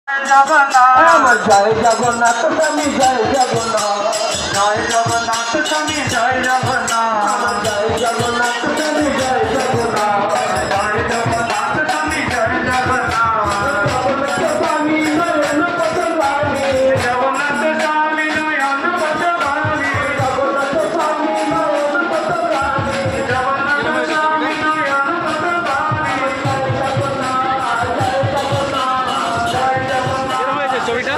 আমার জয় জগন্নাথ স্বামী জয় জগন্নাথ জয় জগন্নাথ স্বামী জয় জগন্নাথ আমার জয় জগন্নাথ স্বামী জয় জগন্নাথ জয় জগন্নাথ স্বামী জয় জগন্নাথ জগন্নাথ স্বামী নয়ন পথগামী জগন্নাথ স্বামী নয়ন পথগামী জগন্নাথ স্বামী নয়ন পথগামী জগন্নাথ স্বামী নয়ন পথগামী জয় জগন্নাথ জয় জগন্নাথ জয় জগন্নাথ ছবিটা